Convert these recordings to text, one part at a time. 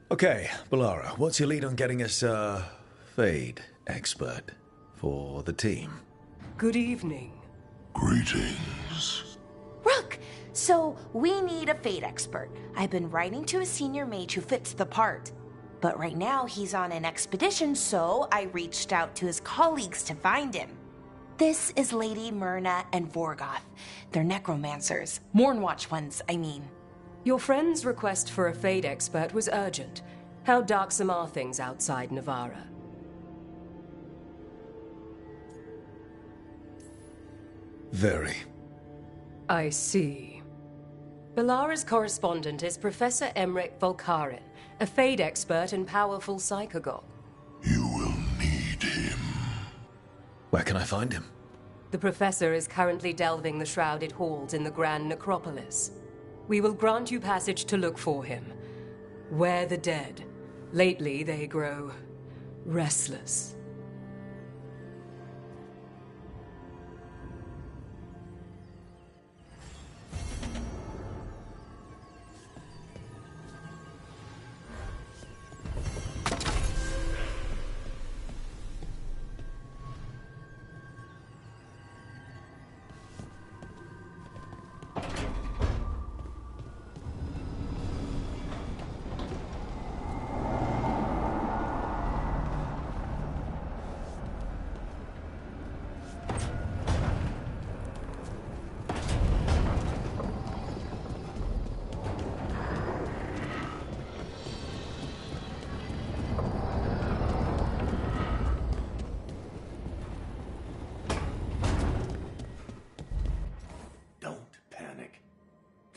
Okay, Balara, what's your lead on getting us a Fade expert for the team? Good evening. Greetings. Rook! So, we need a Fade expert. I've been writing to a senior mage who fits the part. But right now, he's on an expedition, so I reached out to his colleagues to find him. This is Lady Myrna and Vorgoth. They're necromancers. Mournwatch ones, I mean. Your friend's request for a Fade expert was urgent. How darksome are things outside Navarra? Very. I see. Balara's correspondent is Professor Emmerich Volkarin, a Fade expert and powerful psychagogue. You will need him. Where can I find him? The Professor is currently delving the shrouded halls in the Grand Necropolis. We will grant you passage to look for him. Where the dead. Lately they grow restless.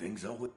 Things always...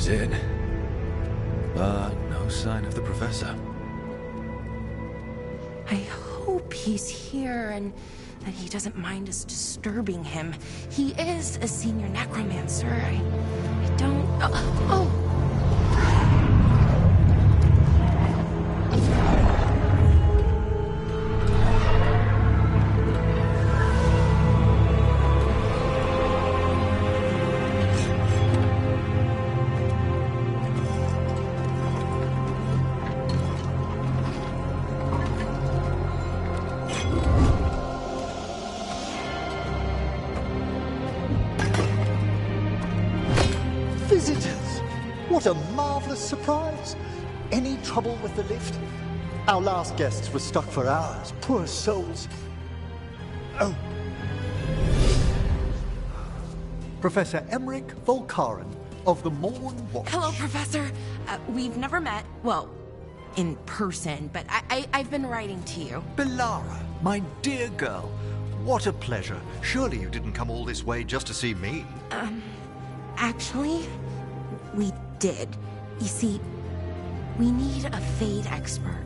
is in. But no sign of the professor. I hope he's here and that he doesn't mind us disturbing him. He is a senior necromancer. I don't... Oh! Visitors! What a marvelous surprise! Any trouble with the lift? Our last guests were stuck for hours. Poor souls. Oh. Professor Emmerich Volkaren of the Morn Watch. Hello, Professor. We've never met. Well, in person, but I've been writing to you. Belara, my dear girl. What a pleasure. Surely you didn't come all this way just to see me. Actually, we did. You see, we need a Fade expert.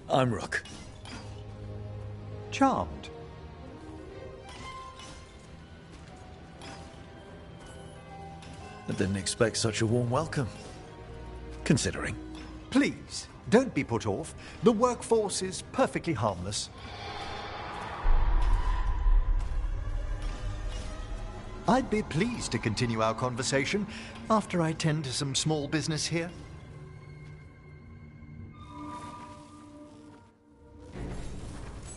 I'm Rook. Charmed. I didn't expect such a warm welcome. Considering. Please, don't be put off. The workforce is perfectly harmless. I'd be pleased to continue our conversation after I tend to some small business here.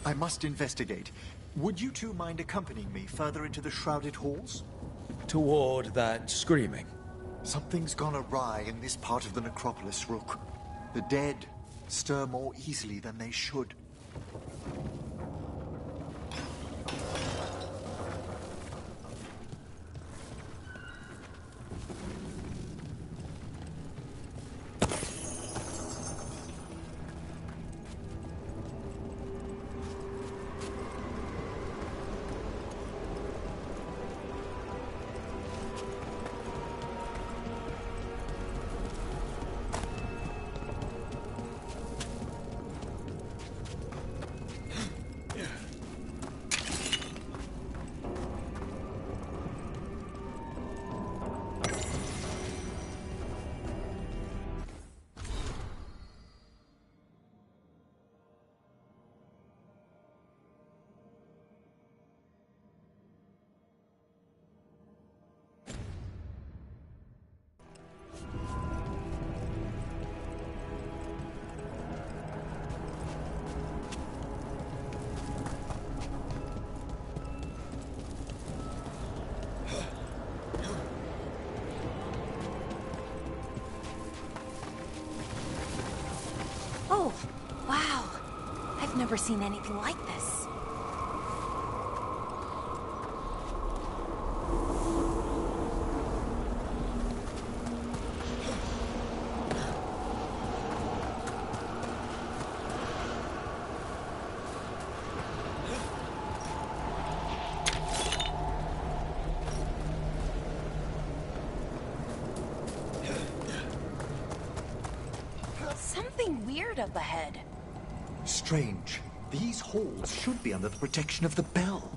I must investigate. Would you two mind accompanying me further into the shrouded halls? Toward that screaming. Something's gone awry in this part of the necropolis, Rook. The dead stir more easily than they should. Oh, wow. I've never seen anything like this. Something weird up ahead. Strange. These halls should be under the protection of the bell.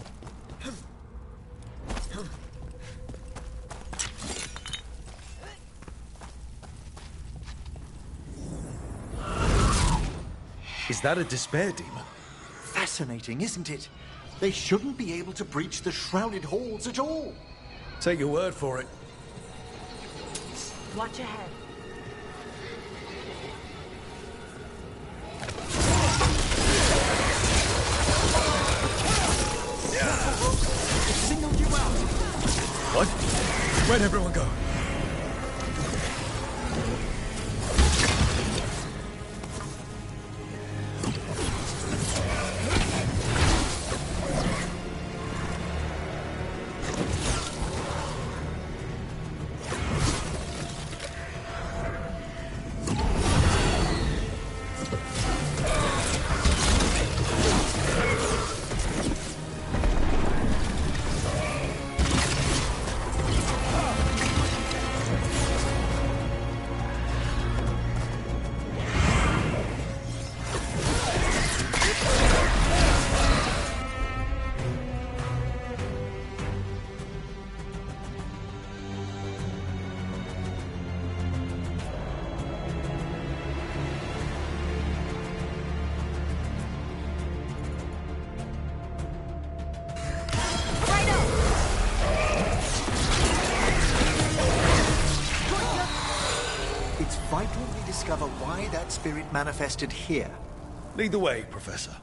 Is that a despair demon? Fascinating, isn't it? They shouldn't be able to breach the shrouded halls at all. Take your word for it. Watch ahead. Singled you out. What? Where'd everyone go? Why don't we discover why that spirit manifested here? Lead the way, Professor.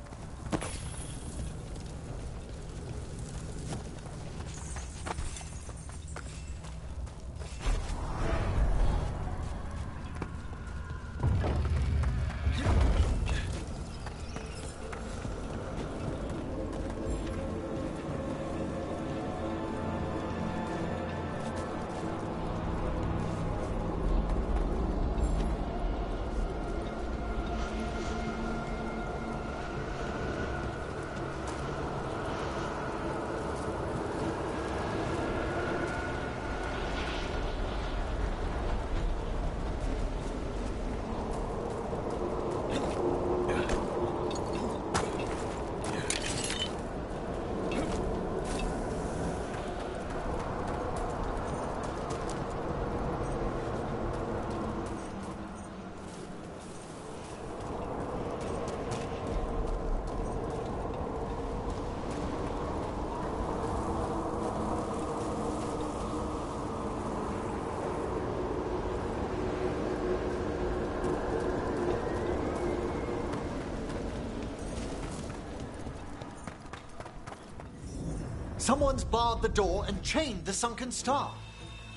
Someone's barred the door and chained the sunken star.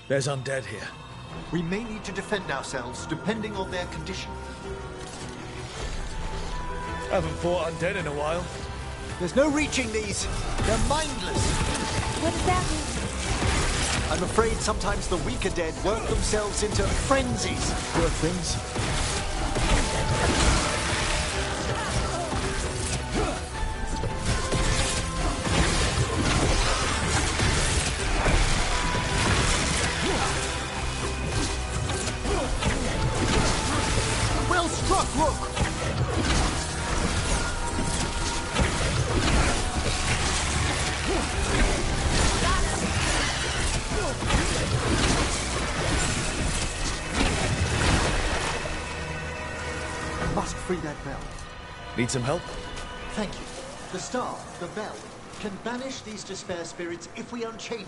There's undead here. We may need to defend ourselves depending on their condition. Haven't fought undead in a while. There's no reaching these. They're mindless. What does that mean? I'm afraid sometimes the weaker dead work themselves into frenzies. Poor things. Well struck, Rook! I must free that bell. Need some help? Thank you. The star, the bell, can banish these despair spirits if we unchain it.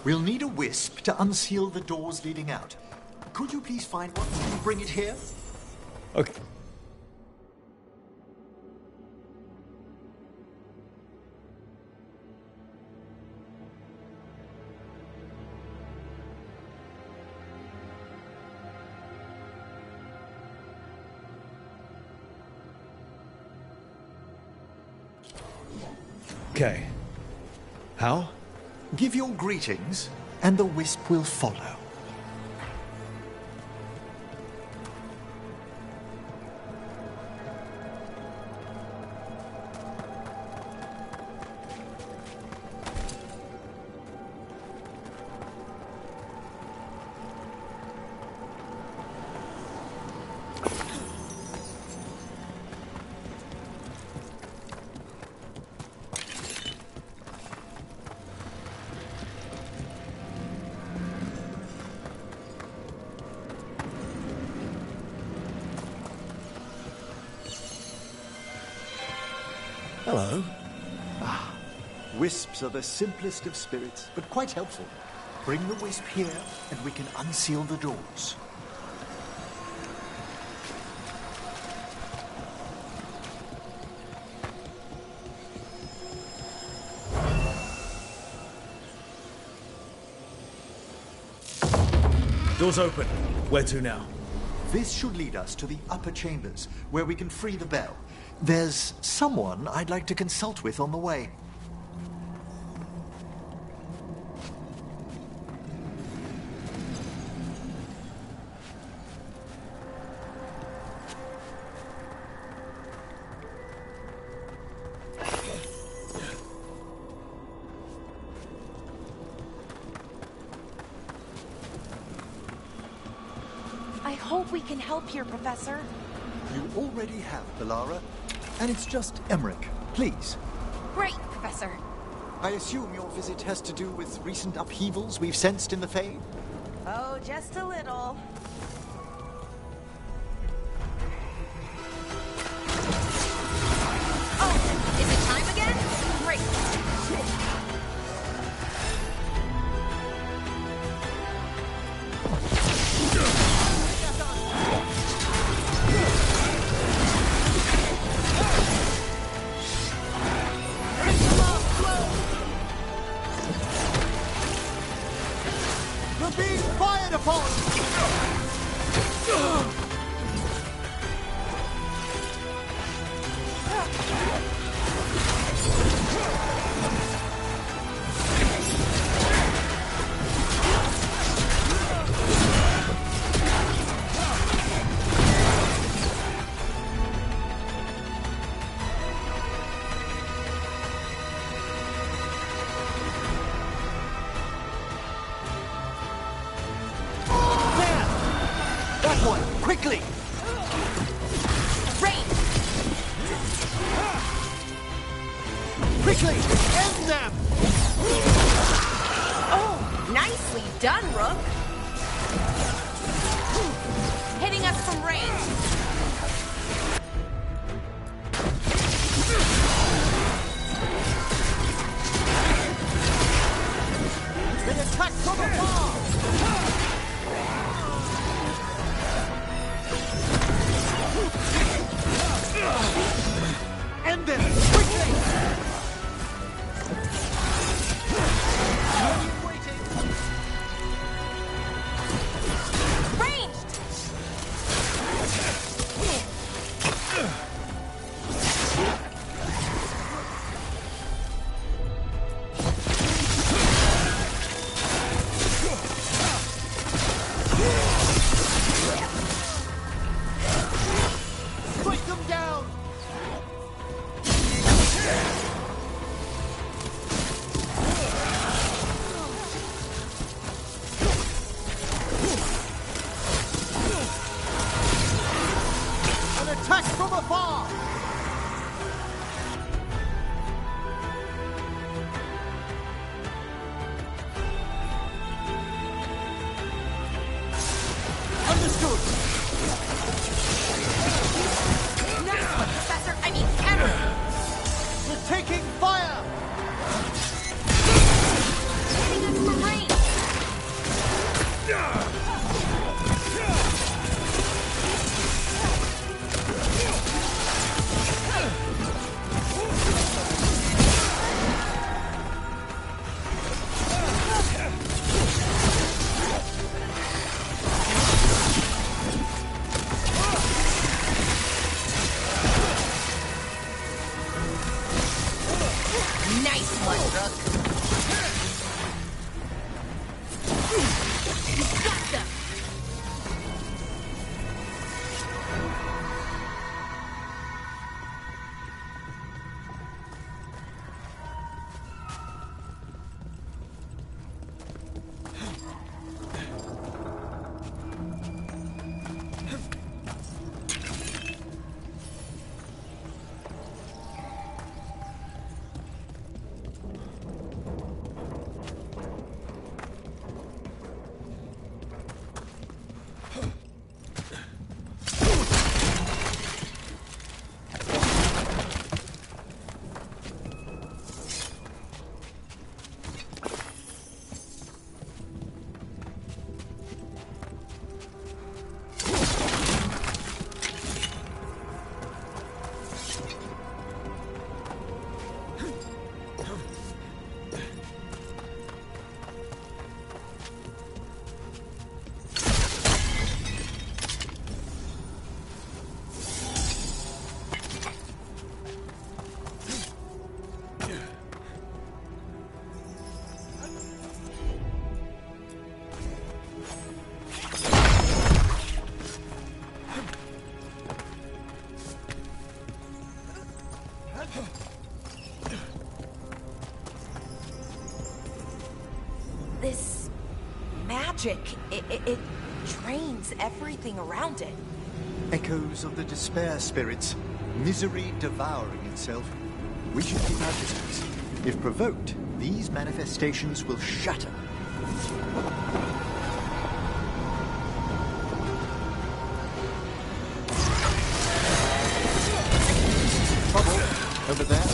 We'll need a wisp to unseal the doors leading out. Could you please find one and bring it here? Okay. Okay. How? Give your greetings, and the wisp will follow. Hello. Wisps are the simplest of spirits, but quite helpful. Bring the wisp here, and we can unseal the doors. Doors open. Where to now? This should lead us to the upper chambers, where we can free the bell. There's someone I'd like to consult with on the way. I hope we can help here, Professor. You already have, Belara. And it's just Emmerich. Please. Great, Professor. I assume your visit has to do with recent upheavals we've sensed in the Fade? Oh, just a little. Oh, is it time again? Great. You're being fired upon! That one! Quickly! Rain! Quickly! End them! Oh, nicely done, Rook. Hitting us from range. They attack from afar! End them! Quickly! Waiting! Ranged! Strike them down! An attack from afar! Understood! Nice one, Professor. I mean, Emmerich. We're taking fire! Hitting us from range. This magic, it drains everything around it. Echoes of the despair spirits, misery devouring itself. We should keep our distance. If provoked, these manifestations will shatter. Trouble over there.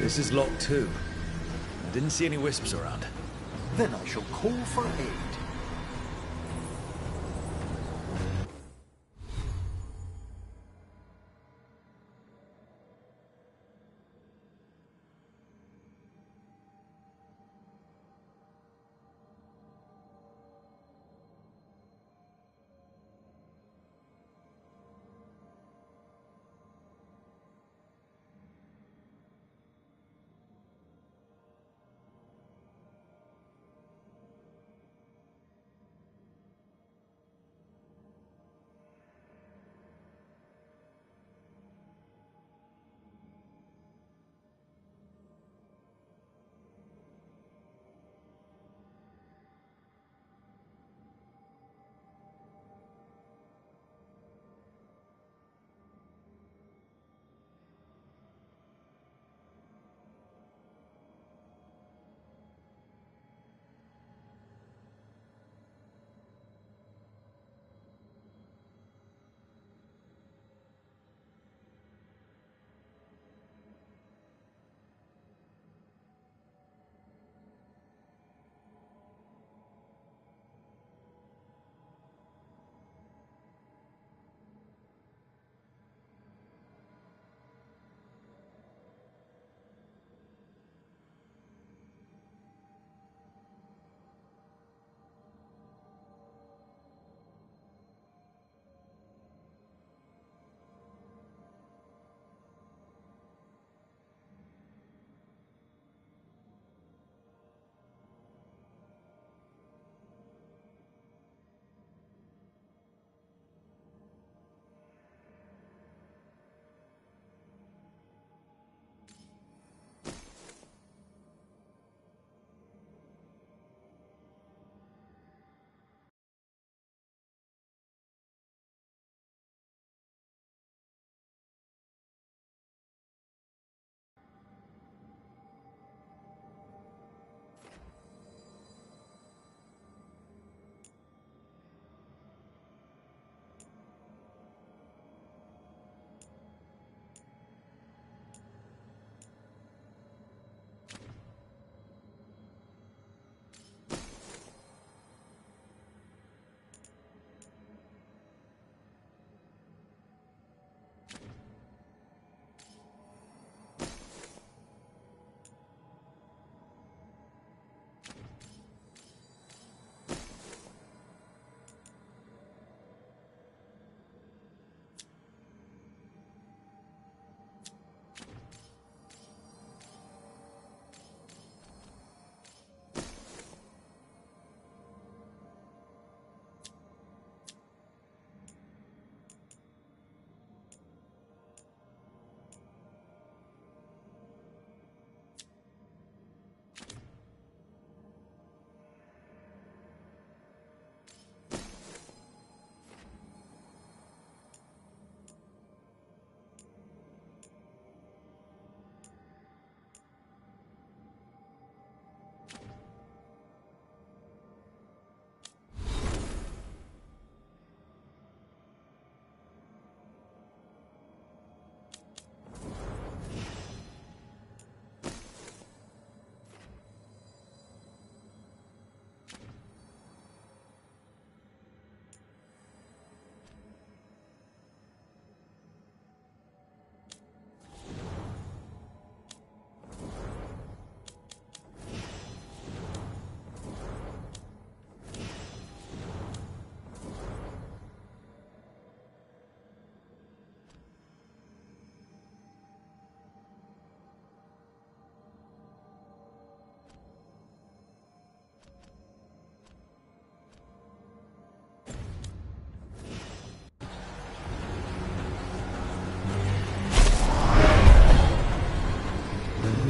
This is locked too. I didn't see any wisps around. Then I shall call for aid.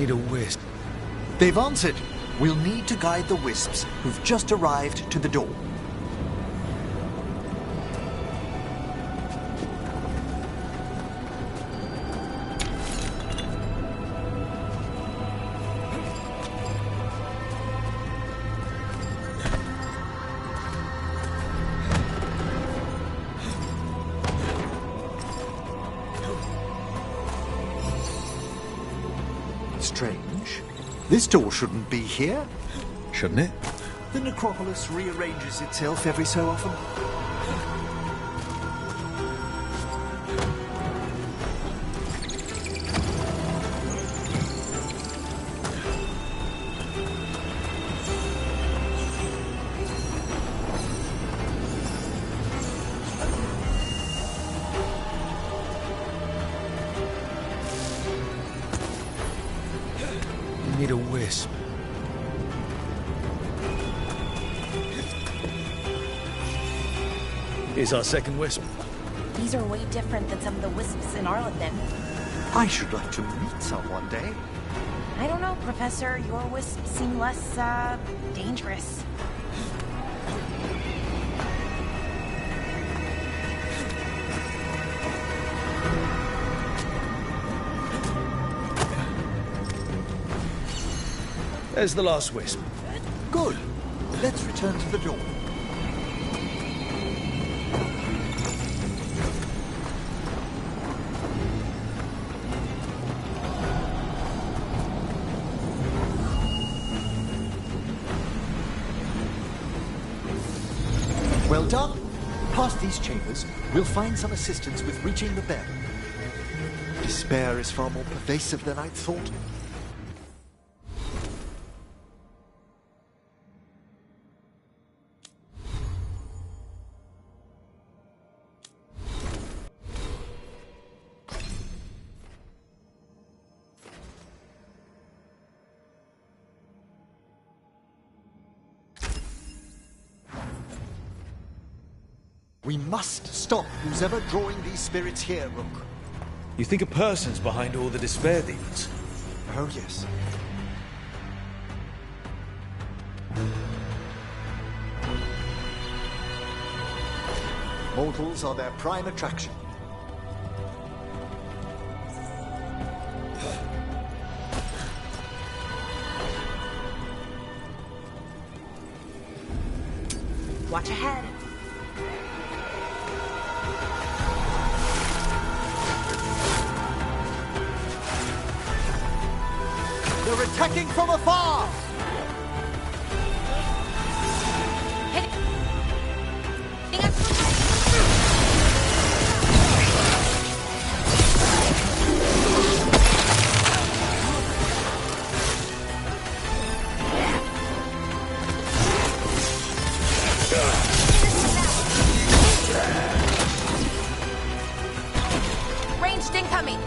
need a wisp. They've answered. We'll need to guide the wisps who've just arrived to the door. Strange. This door shouldn't be here. Shouldn't it? The necropolis rearranges itself every so often. Need a wisp. Here's our second wisp. These are way different than some of the wisps in Arlington. I should like to meet some one day. I don't know, Professor. Your wisps seem less, dangerous. There's the last wisp. Good. Let's return to the door. Well done. Past these chambers, we'll find some assistance with reaching the bell. Despair is far more pervasive than I'd thought. We must stop who's ever drawing these spirits here, Rook. You think a person's behind all the despair demons? Oh, yes. Mortals are their prime attraction. Watch ahead. They're attacking from afar! Hit it. Hang on. Ranged incoming.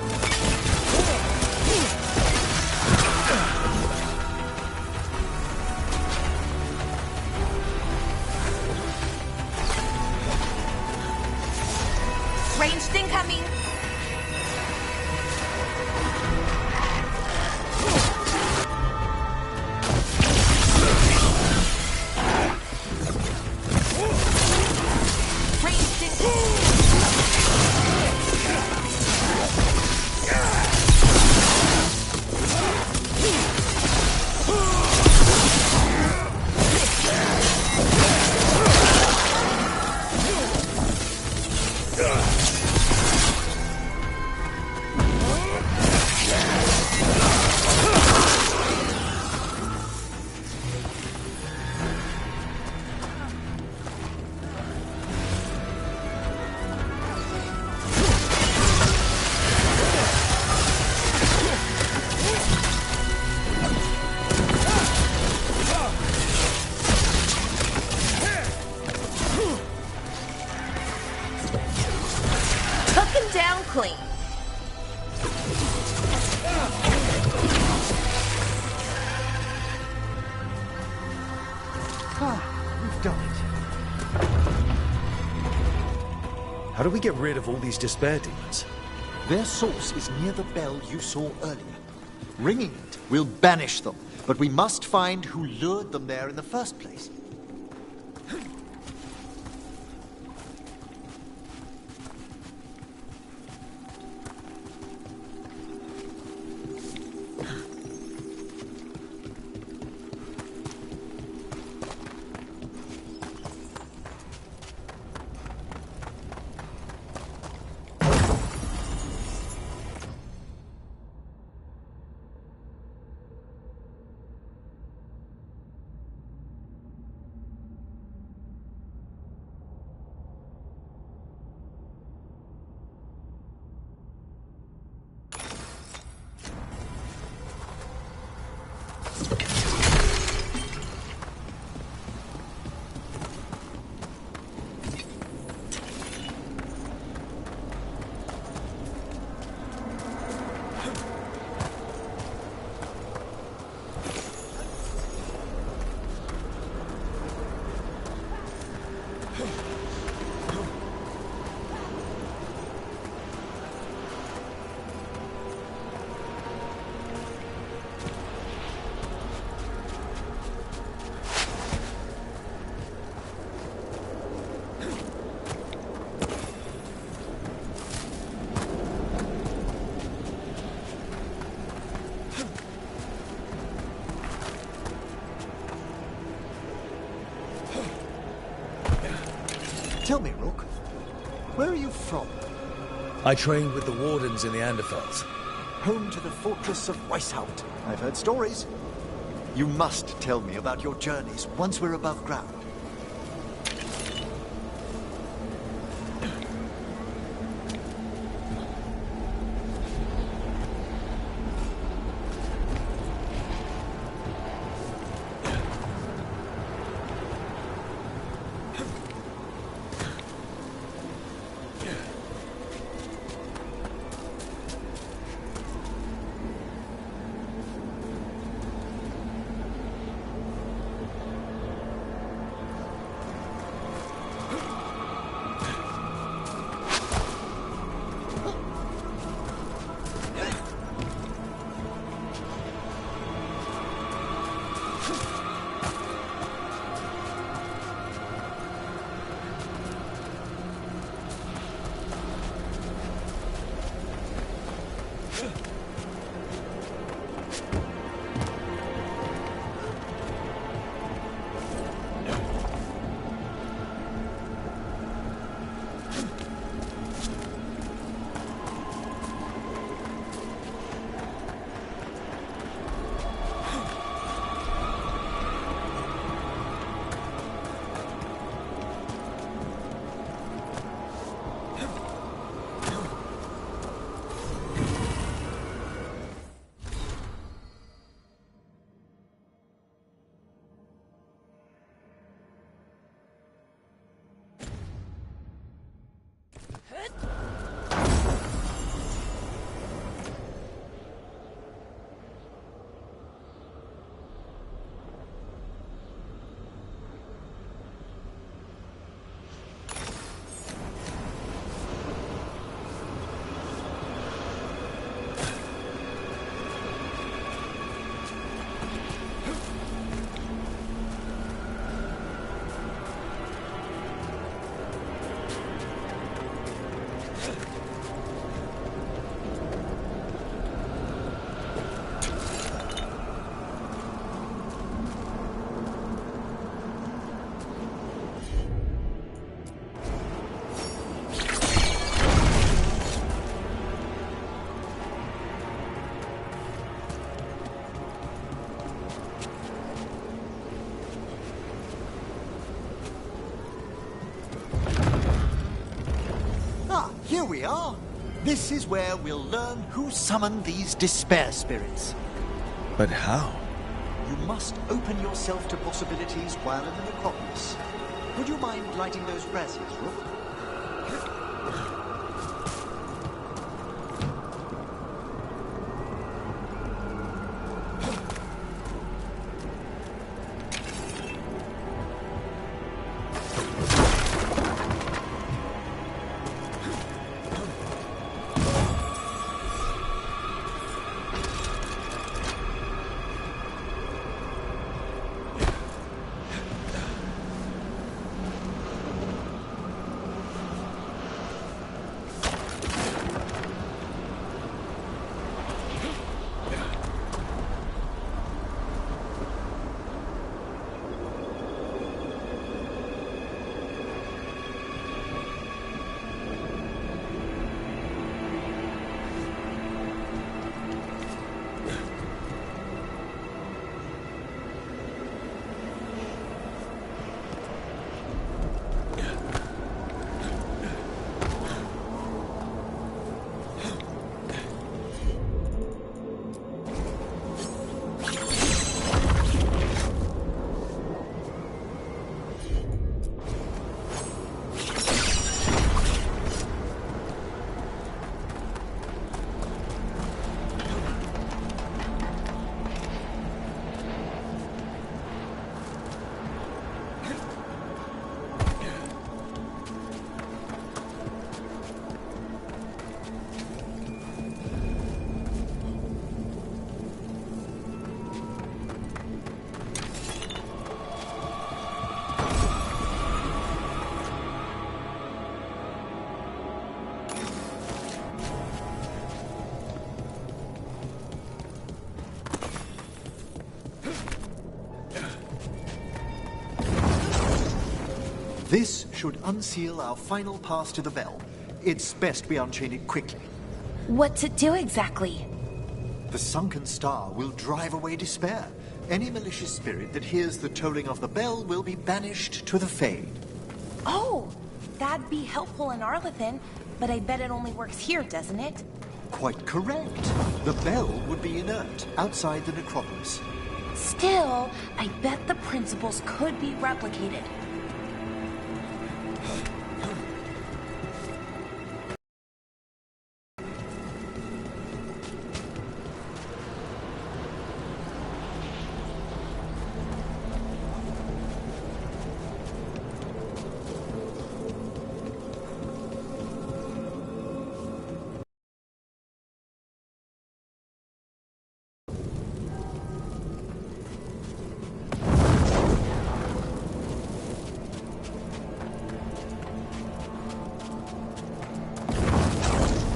Ranged incoming. Ranged incoming. Took him down clean. We've done it. How do we get rid of all these despair demons? Their source is near the bell you saw earlier. Ringing it will banish them, but we must find who lured them there in the first place. Tell me, Rook, where are you from? I trained with the Wardens in the Anderfels. Home to the fortress of Weishaupt. I've heard stories. You must tell me about your journeys once we're above ground. Here we are. This is where we'll learn who summoned these despair spirits. But how? You must open yourself to possibilities while in the necropolis. Would you mind lighting those braziers, Rook? This should unseal our final pass to the bell. It's best we unchain it quickly. What's it do exactly? The sunken star will drive away despair. Any malicious spirit that hears the tolling of the bell will be banished to the Fade. Oh, that'd be helpful in Arlethan, but I bet it only works here, doesn't it? Quite correct. The bell would be inert outside the necropolis. Still, I bet the principles could be replicated.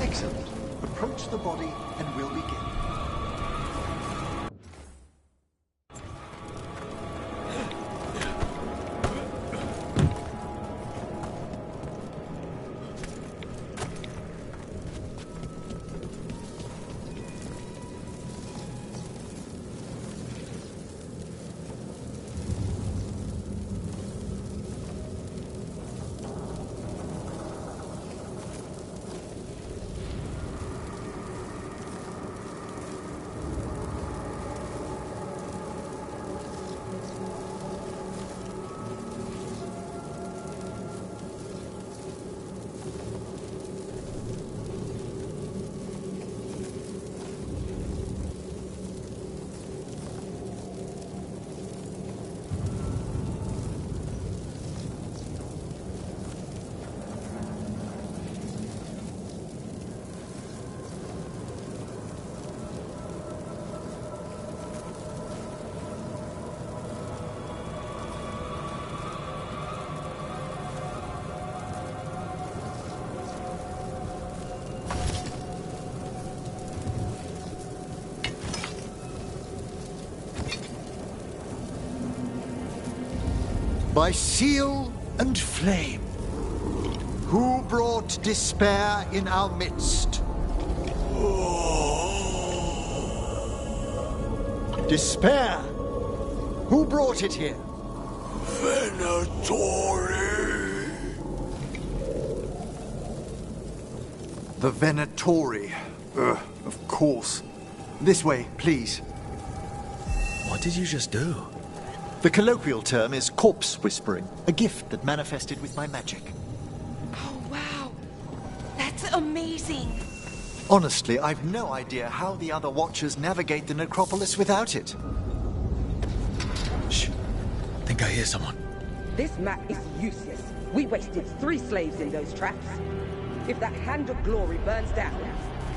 Excellent. Approach the body and we'll begin. By seal and flame, who brought despair in our midst? Despair? Who brought it here? Venatori. The Venatori. Of course. This way, please. What did you just do? The colloquial term is corpse whispering, a gift that manifested with my magic. Oh, wow. That's amazing. Honestly, I've no idea how the other Watchers navigate the necropolis without it. Shh. Think I hear someone. This map is useless. We wasted 3 slaves in those traps. If that Hand of Glory burns down,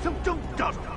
so don't dawdle.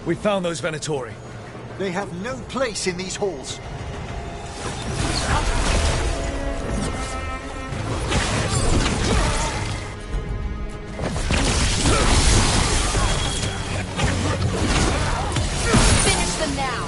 We found those Venatori. They have no place in these halls. Finish them now.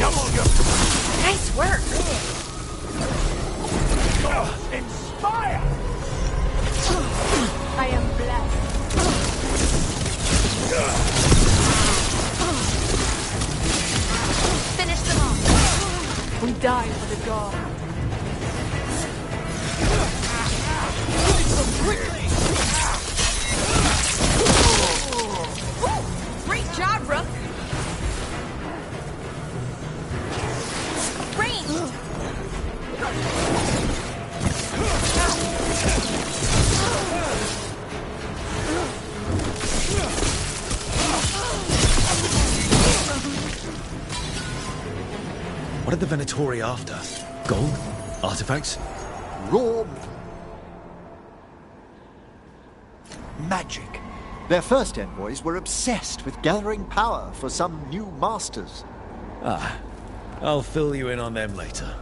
Nice work. Inspire! I am blessed. Finish them off. We die for the god. Great job, Rook. Range. What are the Venatori after? Gold? Artifacts? Raw magic. Their first envoys were obsessed with gathering power for some new masters. Ah, I'll fill you in on them later.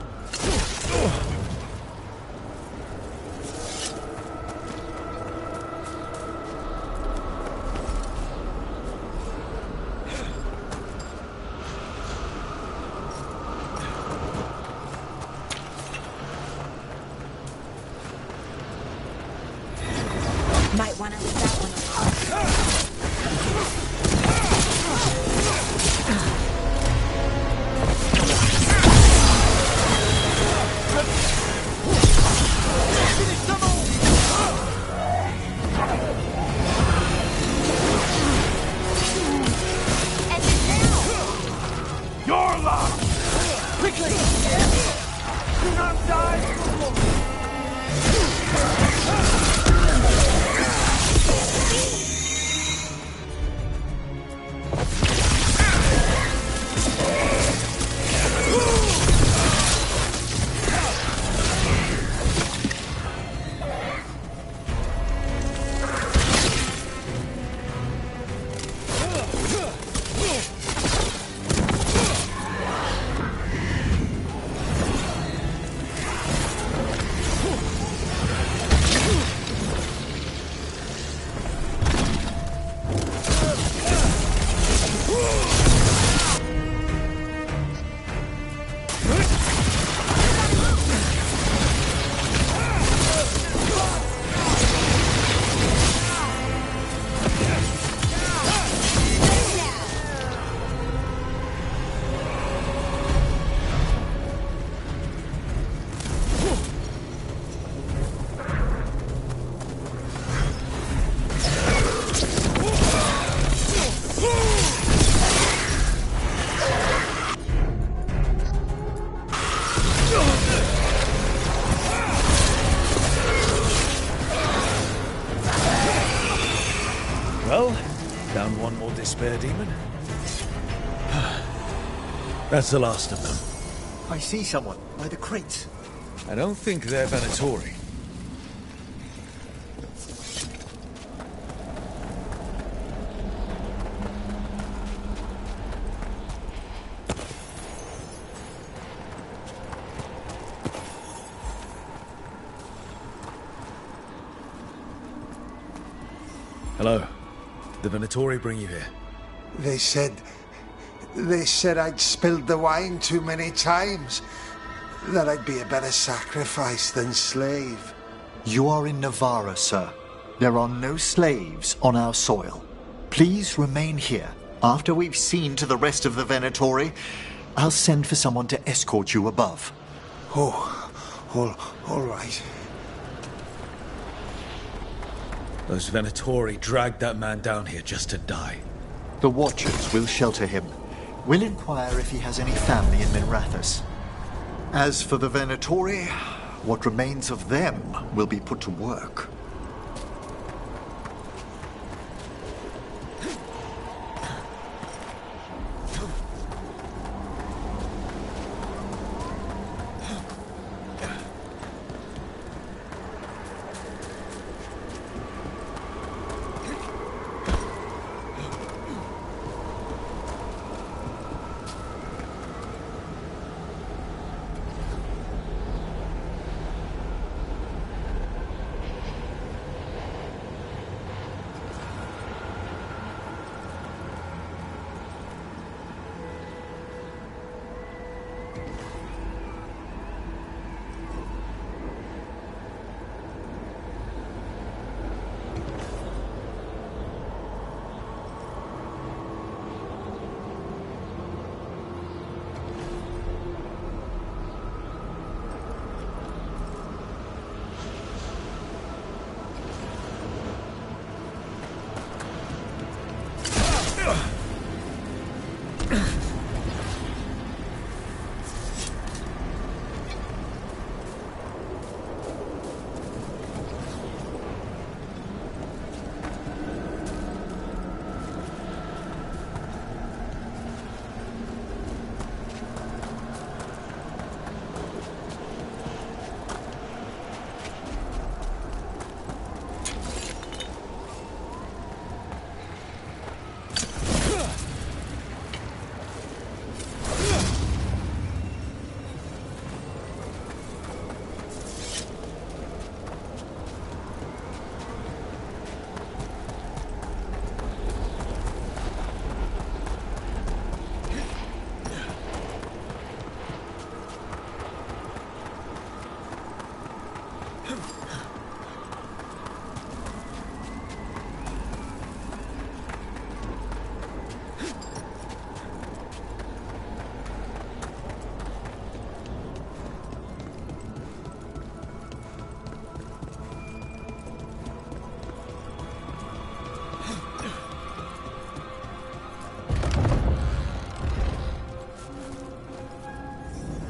Might want to leave that one alone. Your luck! Quickly! Do not die! Well, down one more despair demon. That's the last of them. I see someone by the crates. I don't think they're Venatori. Hello. Did the Venatori bring you here? They said I'd spilled the wine too many times. That I'd be a better sacrifice than slave. You are in Navarra, sir. There are no slaves on our soil. Please remain here. After we've seen to the rest of the Venatori, I'll send for someone to escort you above. All right. Those Venatori dragged that man down here just to die. The Watchers will shelter him. We'll inquire if he has any family in Minrathous. As for the Venatori, what remains of them will be put to work.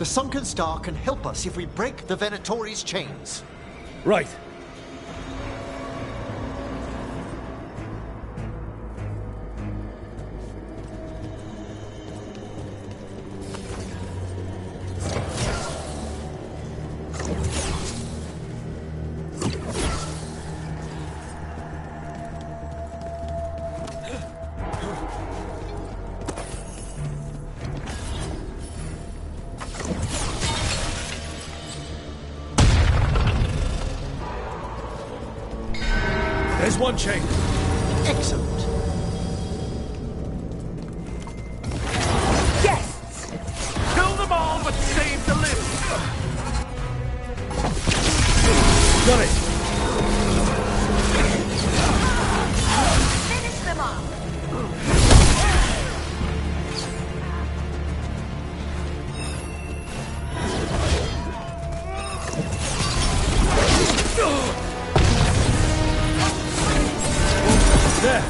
The sunken star can help us if we break the Venatori's chains. Right. There's one chain. Excellent. Yes! Kill them all, but save the living! Got it. Finish them off. There.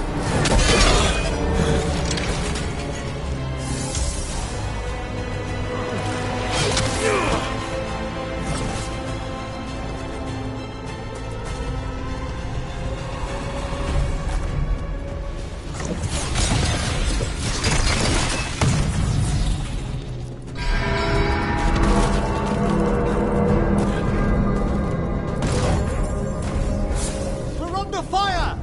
We're under fire!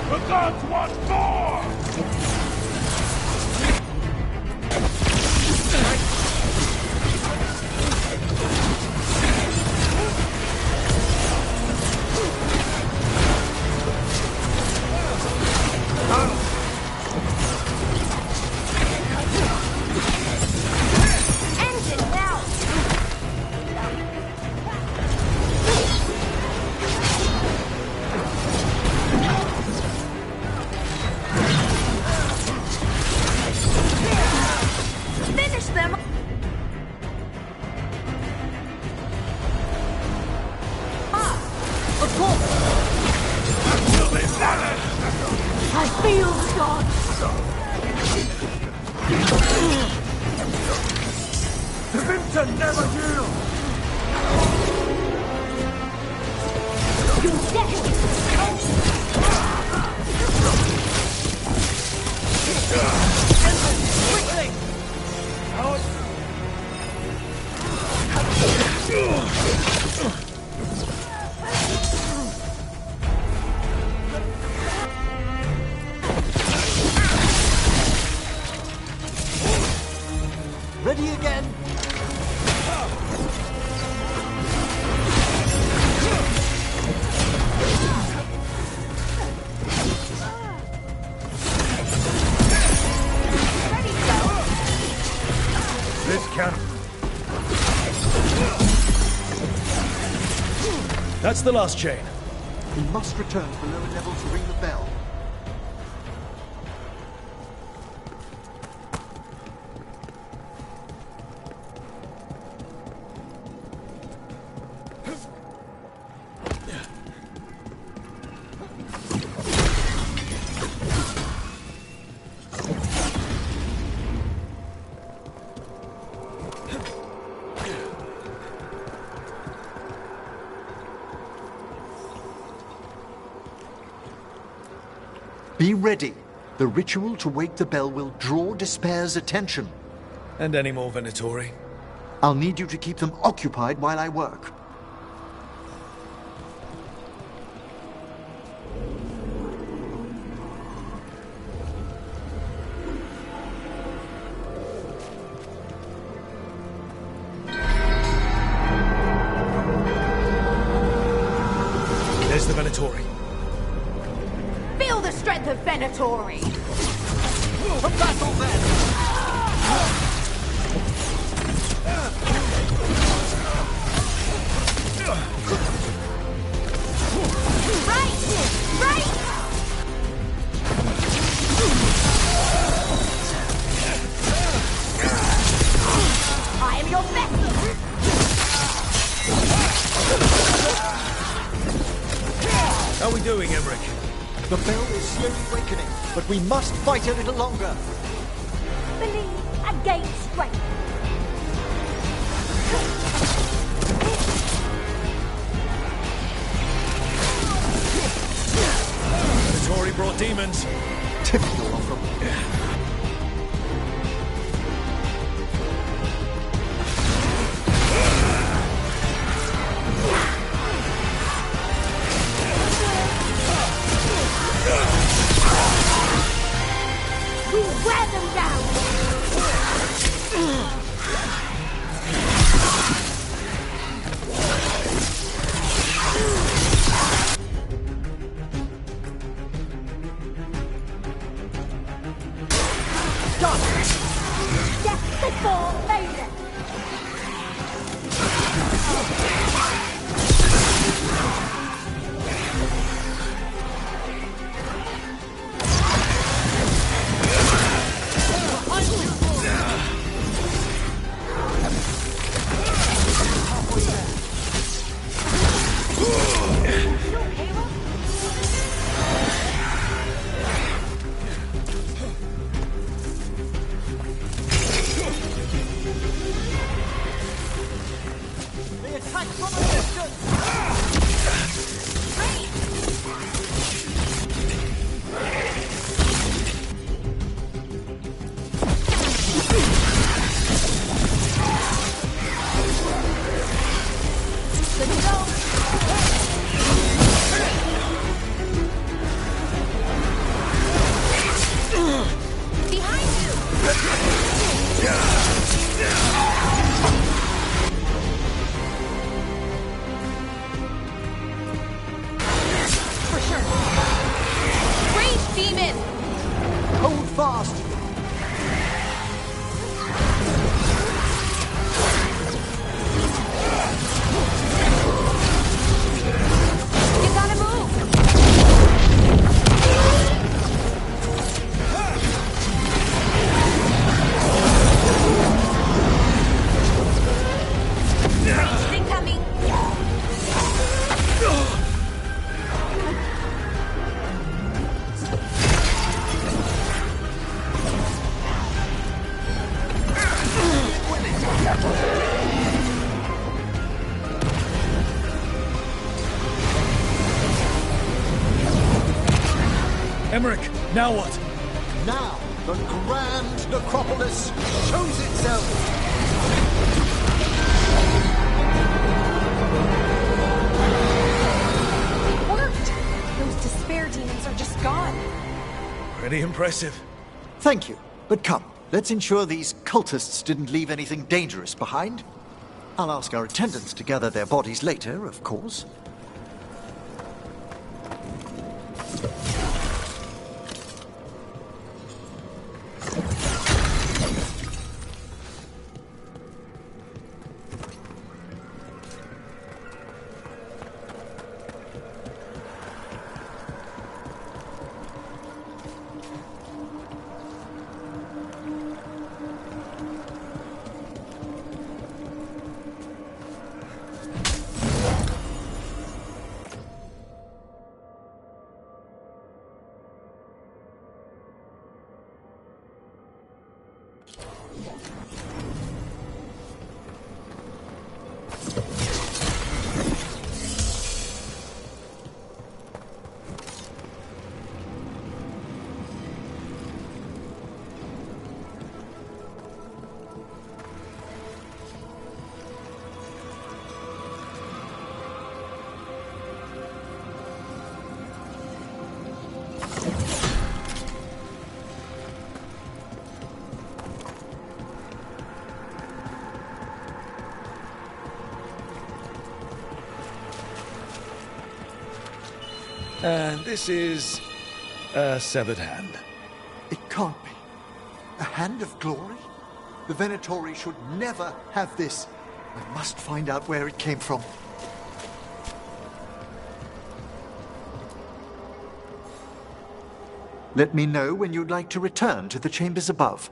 The gods want more! Engine now. Finish them. Of course! I feel the gods. The Vinter never yield! Ready again? This can't... That's the last chain. We must return to the lower level to ring the bell. Be ready. The ritual to wake the bell will draw Despair's attention. And any more Venatori? I'll need you to keep them occupied while I work. There's the Venatori. Feel the strength of Venatori. For battle then! Right! I am your best. How are we doing, Emmerich? The bell is slowly awakening, but we must fight a little longer. Believe and gain strength. Tory brought demons. Typical of them. We wear them down! Death before failure! They attack from a distance! Good to go! Behind you! For sure. Rage demon! Hold fast! You gotta move! Rage incoming! Emmerich, now what? Now, the grand necropolis shows itself! It worked! Those despair demons are just gone. Pretty impressive. Thank you, but come, let's ensure these cultists didn't leave anything dangerous behind. I'll ask our attendants to gather their bodies later, of course. And this is a severed hand. It can't be. A hand of glory? The Venatori should never have this. I must find out where it came from. Let me know when you'd like to return to the chambers above.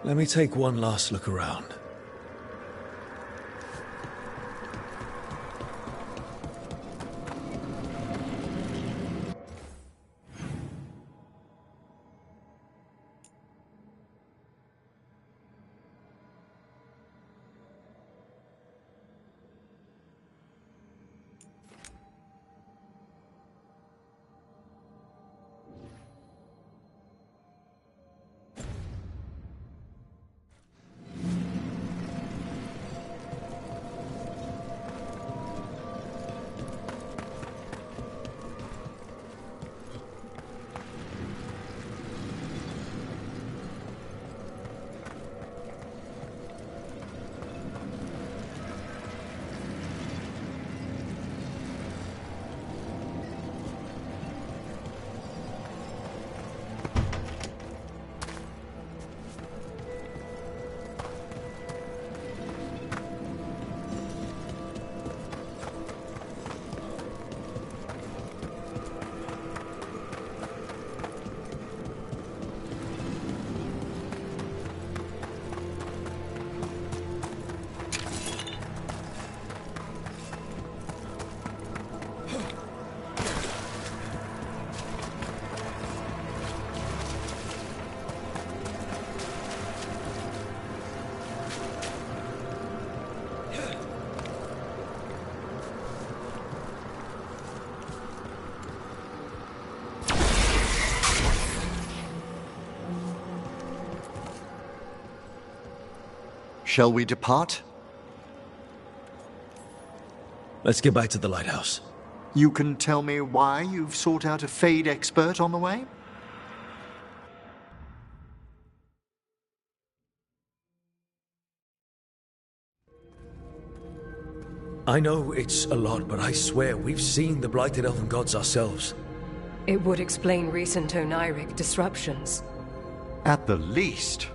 Let me take one last look around. Shall we depart? Let's get back to the lighthouse. You can tell me why you've sought out a Fade expert on the way? I know it's a lot, but I swear we've seen the blighted elven gods ourselves. It would explain recent oniric disruptions. At the least.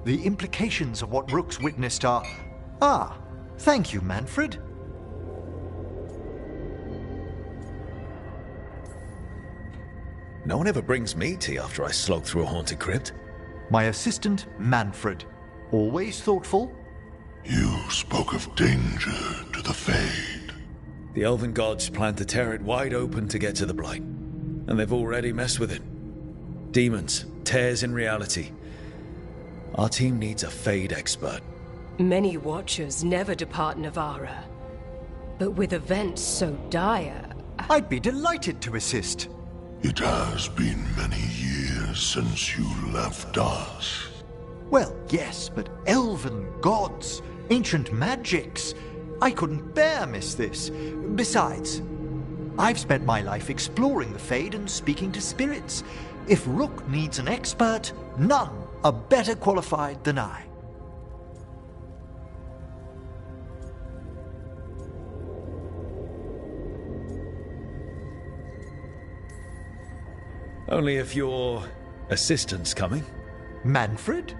The implications of what Rook's witnessed are... Ah, thank you, Manfred. No one ever brings me tea after I slog through a haunted crypt. My assistant, Manfred. Always thoughtful. You spoke of danger to the Fade. The elven gods plan to tear it wide open to get to the blight. And they've already messed with it. Demons, tears in reality. Our team needs a Fade expert. Many Watchers never depart Navara. But with events so dire... I'd be delighted to assist. It has been many years since you left us. Well, yes, but elven gods, ancient magics. I couldn't bear miss this. Besides, I've spent my life exploring the Fade and speaking to spirits. If Rook needs an expert, none are better qualified than I. Only if your assistant's coming. Manfred?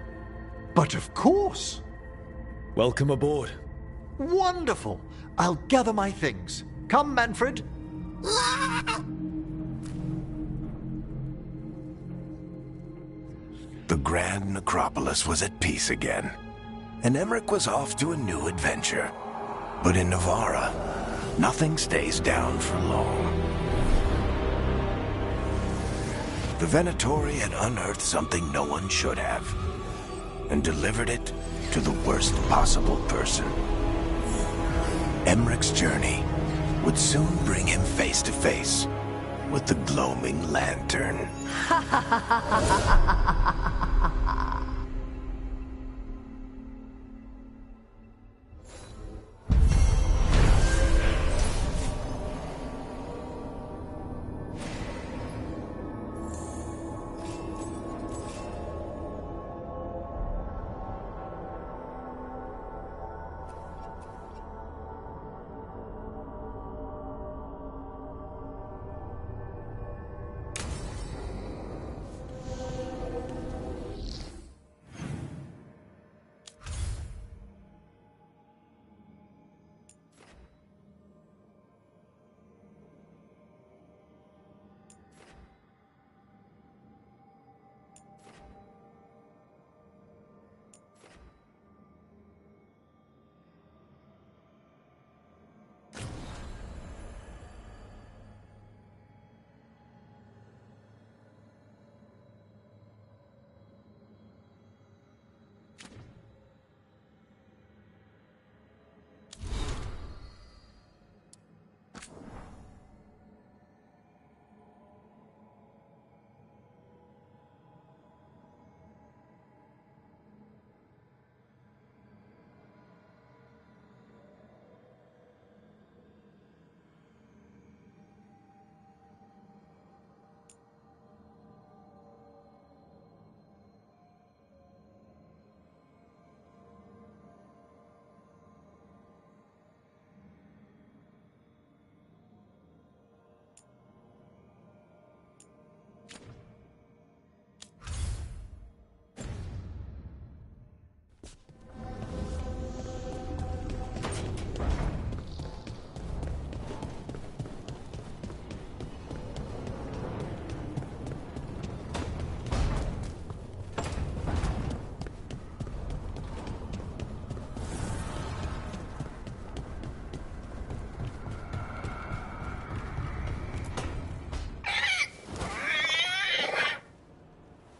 But of course. Welcome aboard. Wonderful. I'll gather my things. Come, Manfred. The Grand Necropolis was at peace again, and Emmerich was off to a new adventure. But in Navara, nothing stays down for long. The Venatori had unearthed something no one should have, and delivered it to the worst possible person. Emmerich's journey would soon bring him face to face with the gloaming lantern.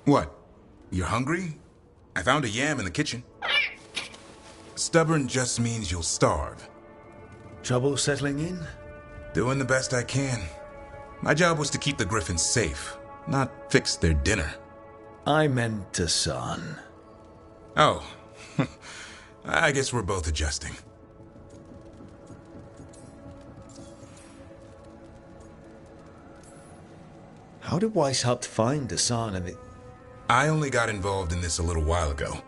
What? You're hungry? I found a yam in the kitchen. Stubborn just means you'll starve. Trouble settling in? Doing the best I can. My job was to keep the Griffins safe, not fix their dinner. I meant Hassan. Oh. I guess we're both adjusting. How did Weishaupt find Hassan and the... I only got involved in this a little while ago.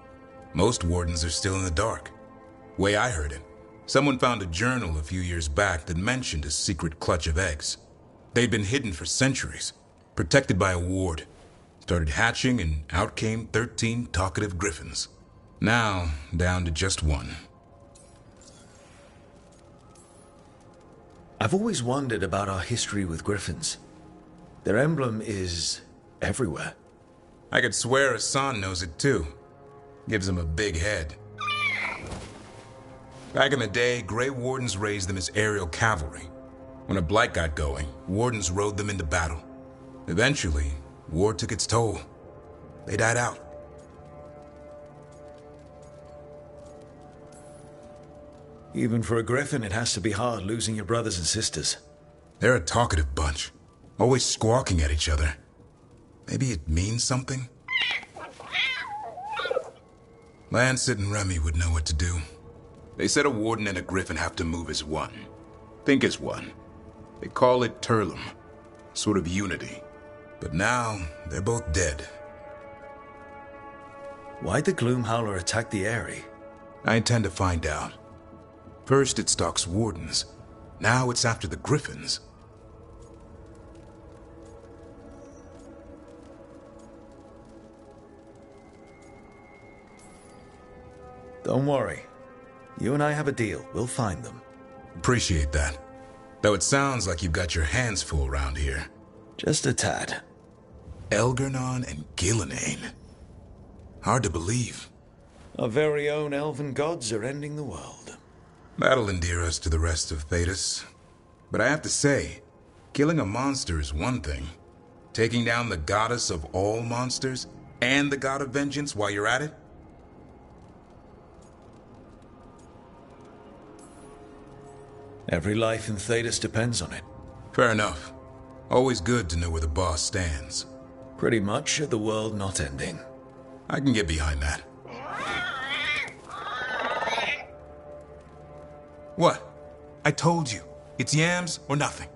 Most wardens are still in the dark. Way I heard it, someone found a journal a few years back that mentioned a secret clutch of eggs. They'd been hidden for centuries, protected by a ward. Started hatching and out came 13 talkative griffins. Now, down to just one. I've always wondered about our history with griffins. Their emblem is everywhere. I could swear Hassan knows it too. Gives him a big head. Back in the day, Grey Wardens raised them as aerial cavalry. When a blight got going, Wardens rode them into battle. Eventually, war took its toll. They died out. Even for a griffin, it has to be hard losing your brothers and sisters. They're a talkative bunch, always squawking at each other. Maybe it means something? Lancet and Remy would know what to do. They said a warden and a griffin have to move as one. Think as one. They call it Turlum, sort of unity. But now, they're both dead. Why'd the Gloomhowler attack the Eyrie? I intend to find out. First it stalks wardens. Now it's after the griffins. Don't worry. You and I have a deal. We'll find them. Appreciate that. Though it sounds like you've got your hands full around here. Just a tad. Elgernon and Gillenane. Hard to believe. Our very own elven gods are ending the world. That'll endear us to the rest of Thedas. But I have to say, killing a monster is one thing. Taking down the goddess of all monsters and the god of vengeance while you're at it? Every life in Thedas depends on it. Fair enough. Always good to know where the boss stands. Pretty much the world not ending. I can get behind that. What? I told you. It's yams or nothing.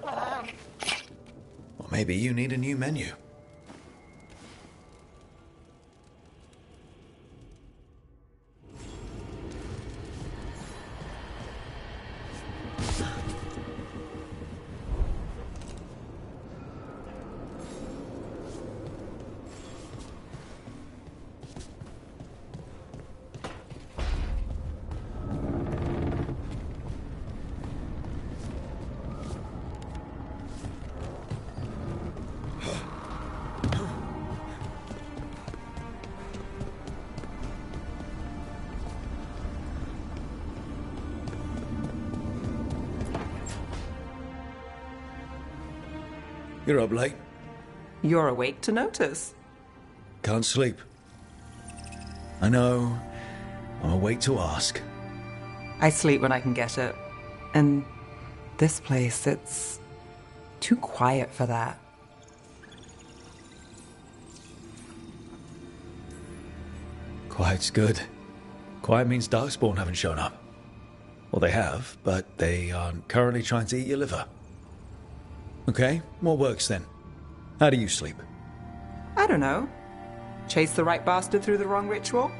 Or maybe you need a new menu. You're up late. You're awake to notice. Can't sleep. I know. I'm awake to ask. I sleep when I can get it. And this place, it's too quiet for that. Quiet's good. Quiet means Darkspawn haven't shown up. Well, they have, but they aren't currently trying to eat your liver. Okay, what works then? How do you sleep? I don't know. Chase the right bastard through the wrong ritual?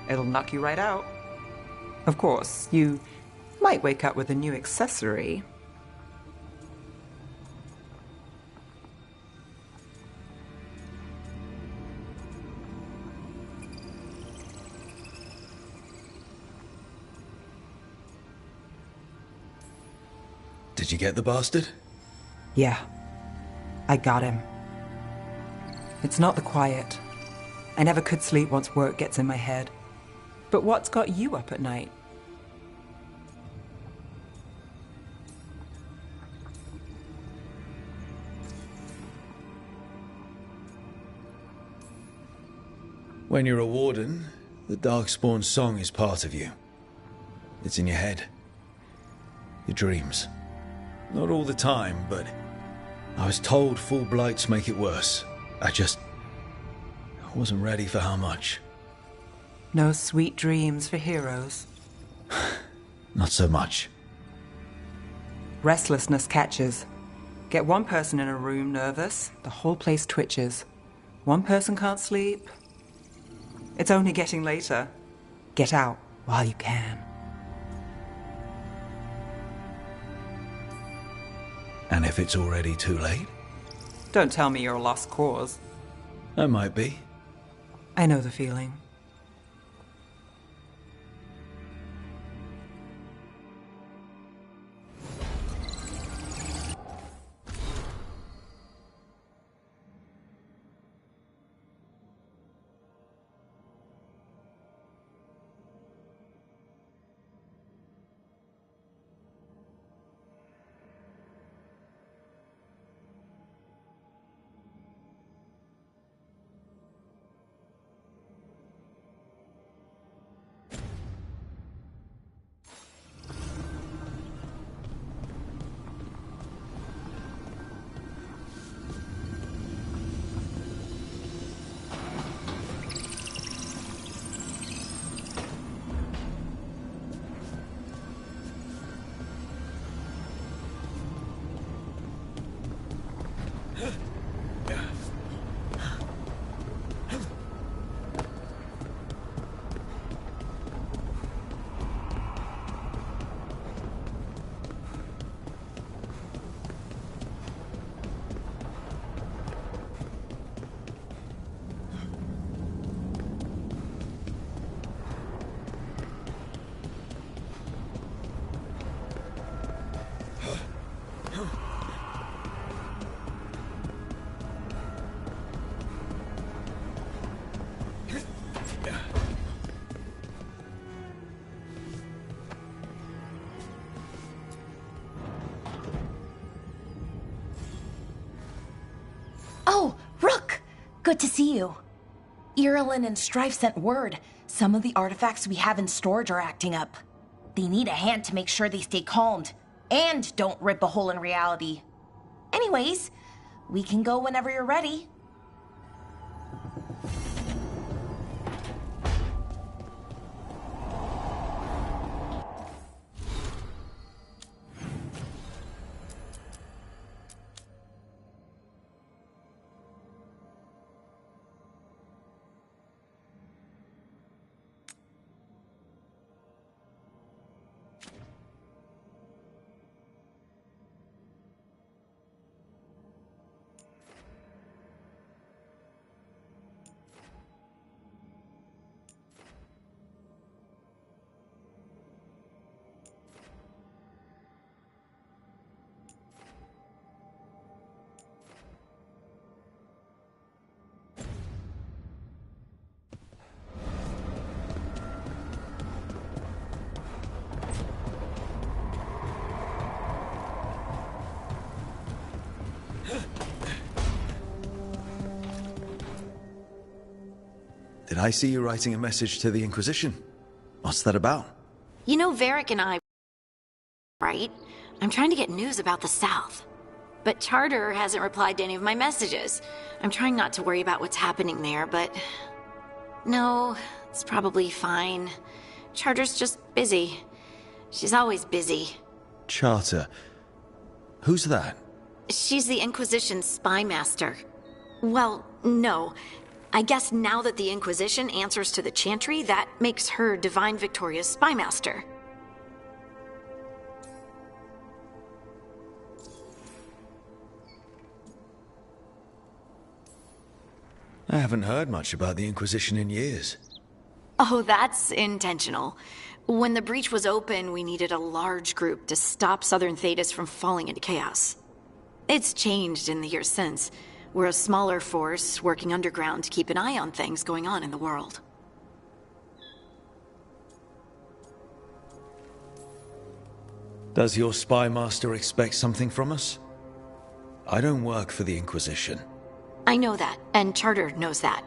It'll knock you right out. Of course, you might wake up with a new accessory. Did you get the bastard? Yeah, I got him. It's not the quiet. I never could sleep once work gets in my head. But what's got you up at night? When you're a warden, the Darkspawn song is part of you. It's in your head. Your dreams. Not all the time, but I was told full blights make it worse. I wasn't ready for how much. No sweet dreams for heroes. Not so much. Restlessness catches. Get one person in a room nervous, the whole place twitches. One person can't sleep. It's only getting later. Get out while you can. And if it's already too late? Don't tell me you're a lost cause. I might be. I know the feeling. Oh, Rook! Good to see you. Irulan and Strife sent word. Some of the artifacts we have in storage are acting up. They need a hand to make sure they stay calmed. And don't rip a hole in reality. Anyways, we can go whenever you're ready. Did I see you writing a message to the Inquisition? What's that about? You know Varric and I, right? I'm trying to get news about the South. But Charter hasn't replied to any of my messages. I'm trying not to worry about what's happening there, but... No, it's probably fine. Charter's just busy. She's always busy. Charter? Who's that? She's the Inquisition's spy master. Well, no. I guess now that the Inquisition answers to the Chantry, that makes her Divine Victoria's spy master. I haven't heard much about the Inquisition in years. Oh, that's intentional. When the breach was open, we needed a large group to stop Southern Thedas from falling into chaos. It's changed in the years since. We're a smaller force working underground to keep an eye on things going on in the world. Does your spy master expect something from us? I don't work for the Inquisition. I know that, and Charter knows that.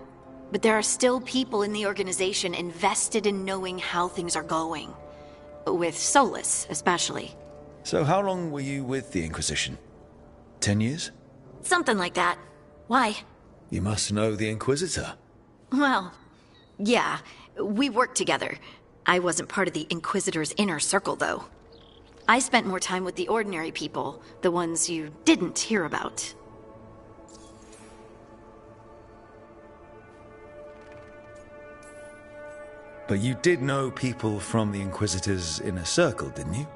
But there are still people in the organization invested in knowing how things are going. With Solus, especially. So how long were you with the Inquisition? 10 years? Something like that. Why? You must know the Inquisitor. Well, yeah, we worked together. I wasn't part of the Inquisitor's inner circle, though. I spent more time with the ordinary people, the ones you didn't hear about. But you did know people from the Inquisitor's inner circle, didn't you?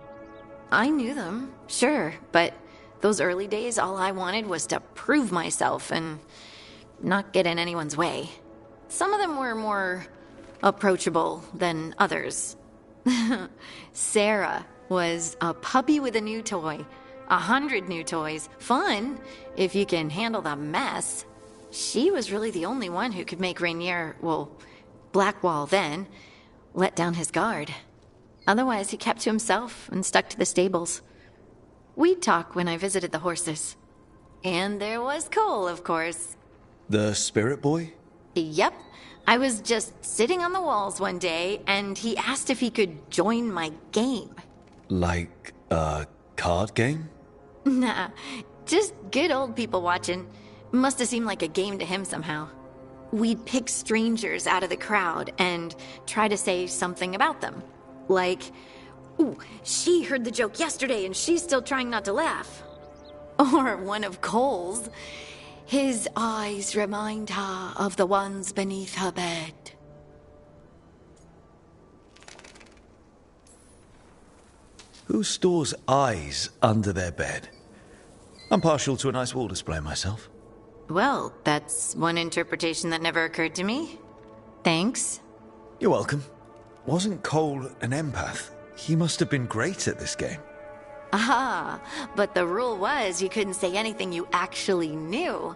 I knew them, sure, but those early days, all I wanted was to prove myself and not get in anyone's way. Some of them were more approachable than others. Sarah was a puppy with a new toy. 100 new toys. Fun, if you can handle the mess. She was really the only one who could make Rainier, well, Blackwall then, let down his guard. Otherwise, he kept to himself and stuck to the stables. We'd talk when I visited the horses. And there was Cole, of course. The spirit boy? Yep. I was just sitting on the walls one day, and he asked if he could join my game. Like a card game? Nah, just good old people watching. Must have seemed like a game to him somehow. We'd pick strangers out of the crowd and try to say something about them. Like, ooh, she heard the joke yesterday and she's still trying not to laugh. Or one of Cole's. His eyes remind her of the ones beneath her bed. Who stores eyes under their bed? I'm partial to a nice wall display myself. Well, that's one interpretation that never occurred to me. Thanks. You're welcome. Wasn't Cole an empath? He must have been great at this game. Aha, but the rule was you couldn't say anything you actually knew.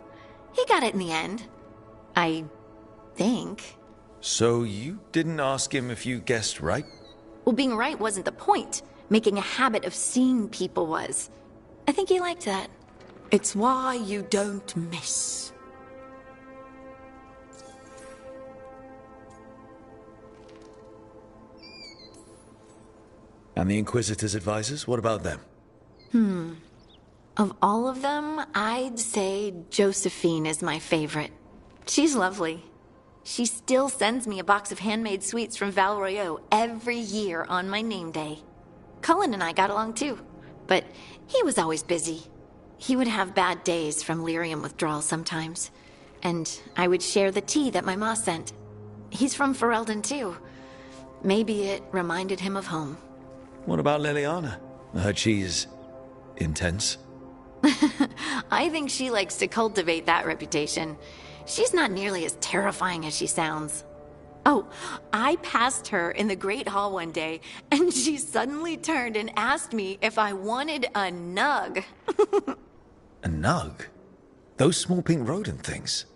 He got it in the end. I think. So you didn't ask him if you guessed right? Well, being right wasn't the point. Making a habit of seeing people was. I think he liked that. It's why you don't miss. And the Inquisitor's advisors, what about them? Of all of them, I'd say Josephine is my favorite. She's lovely. She still sends me a box of handmade sweets from Val Royeaux every year on my name day. Cullen and I got along too, but he was always busy. He would have bad days from lyrium withdrawal sometimes, and I would share the tea that my ma sent. He's from Ferelden too. Maybe it reminded him of home. What about Liliana? I heard she's intense. I think she likes to cultivate that reputation. She's not nearly as terrifying as she sounds. Oh, I passed her in the Great Hall one day, and she suddenly turned and asked me if I wanted a nug. A nug? Those small pink rodent things?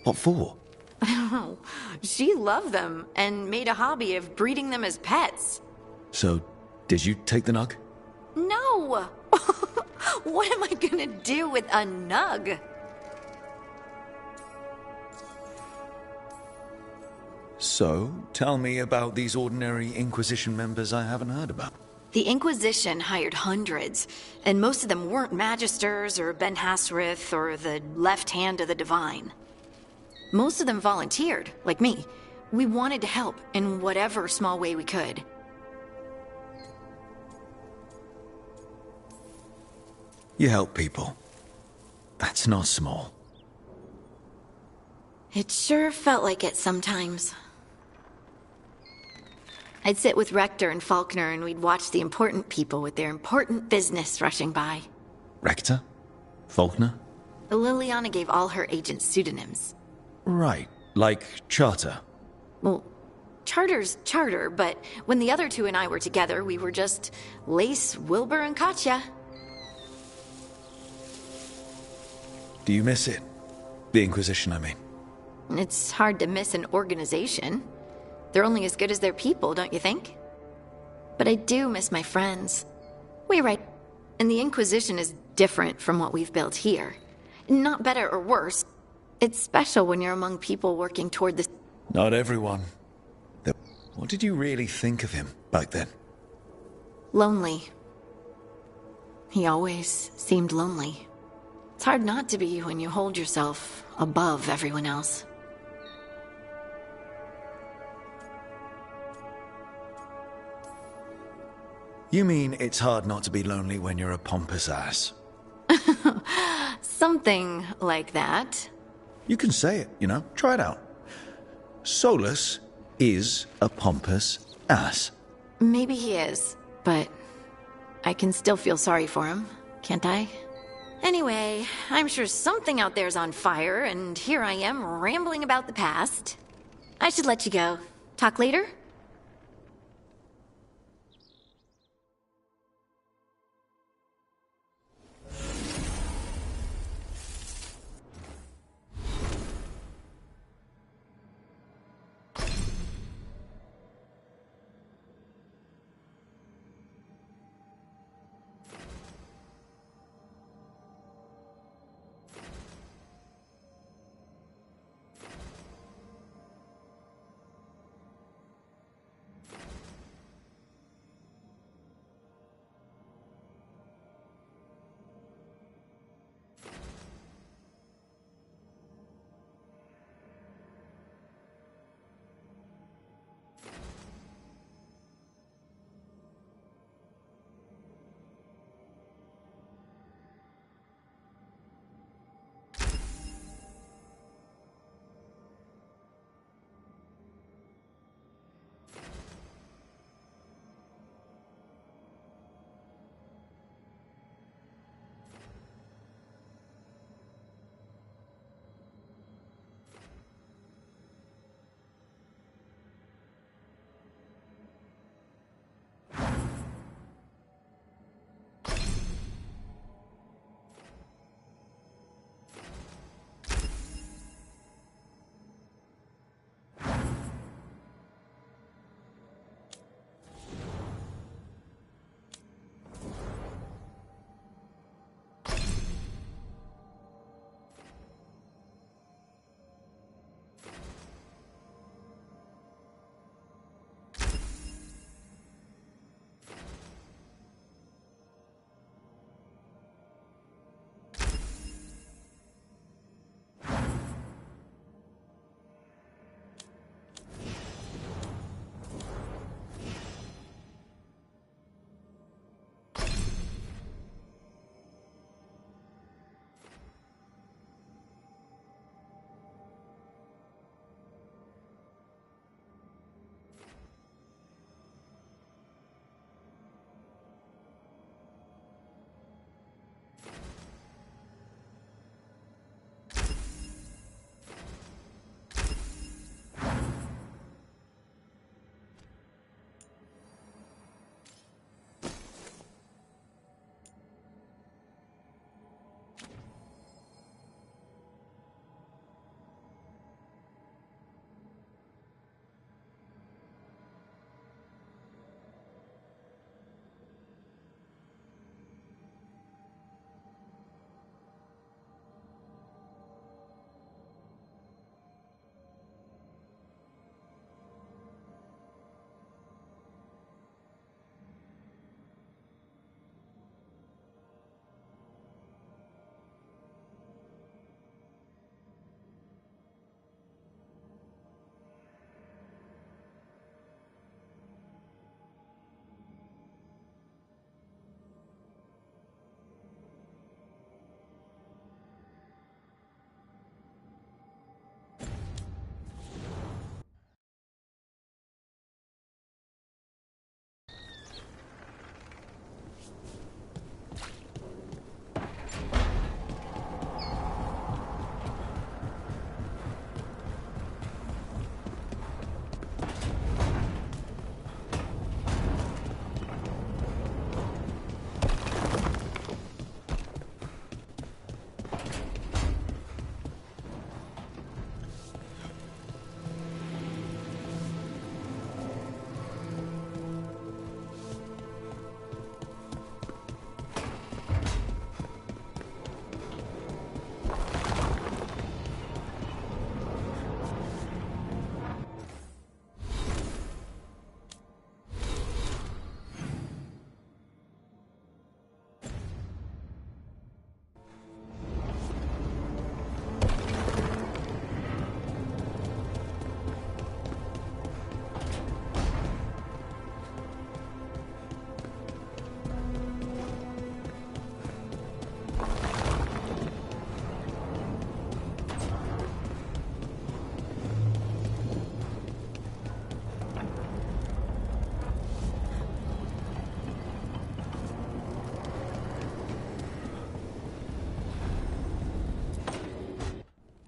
What for? Oh, she loved them and made a hobby of breeding them as pets. So, did you take the nug? No! What am I gonna do with a nug? So, tell me about these ordinary Inquisition members I haven't heard about. The Inquisition hired hundreds, and most of them weren't Magisters or Ben Hasrith or the left hand of the Divine. Most of them volunteered, like me. We wanted to help in whatever small way we could. You help people. That's not small. It sure felt like it sometimes. I'd sit with Rector and Faulkner and we'd watch the important people with their important business rushing by. Rector? Faulkner? Liliana gave all her agents pseudonyms. Right, like Charter. Well, Charter's Charter, but when the other two and I were together, we were just Lace, Wilbur, and Katya. Do you miss it? The Inquisition, I mean. It's hard to miss an organization. They're only as good as their people, don't you think? But I do miss my friends. We're right. And the Inquisition is different from what we've built here. Not better or worse. It's special when you're among people working toward this. Not everyone. What did you really think of him back then? Lonely. He always seemed lonely. It's hard not to be when you hold yourself above everyone else. You mean it's hard not to be lonely when you're a pompous ass? Something like that. You can say it, you know. Try it out. Solus is a pompous ass. Maybe he is, but I can still feel sorry for him, can't I? Anyway, I'm sure something out there's on fire, and here I am rambling about the past. I should let you go. Talk later?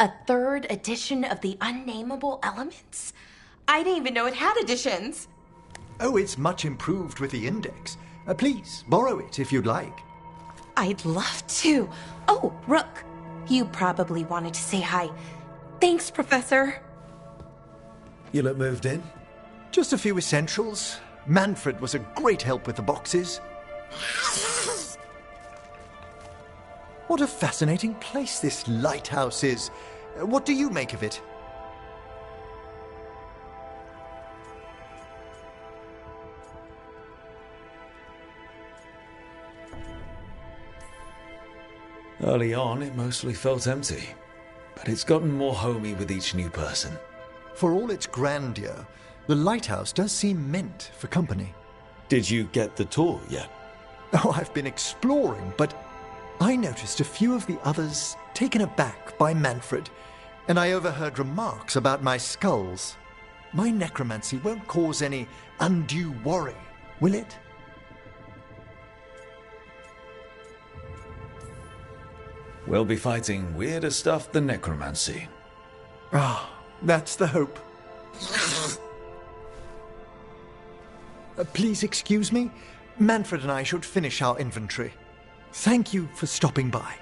A third edition of the Unnameable Elements? I didn't even know it had editions. Oh, it's much improved with the index. Please, borrow it if you'd like. I'd love to. Oh, Rook, you probably wanted to say hi. Thanks, Professor. You look moved in? Just a few essentials. Manfred was a great help with the boxes. What a fascinating place this lighthouse is. What do you make of it? Early on, it mostly felt empty, but it's gotten more homey with each new person. For all its grandeur, the lighthouse does seem meant for company. Did you get the tour yet? Oh, I've been exploring, but I noticed a few of the others taken aback by Manfred, and I overheard remarks about my skulls. My necromancy won't cause any undue worry, will it? We'll be fighting weirder stuff than necromancy. Ah, that's the hope. Please excuse me. Manfred and I should finish our inventory. Thank you for stopping by.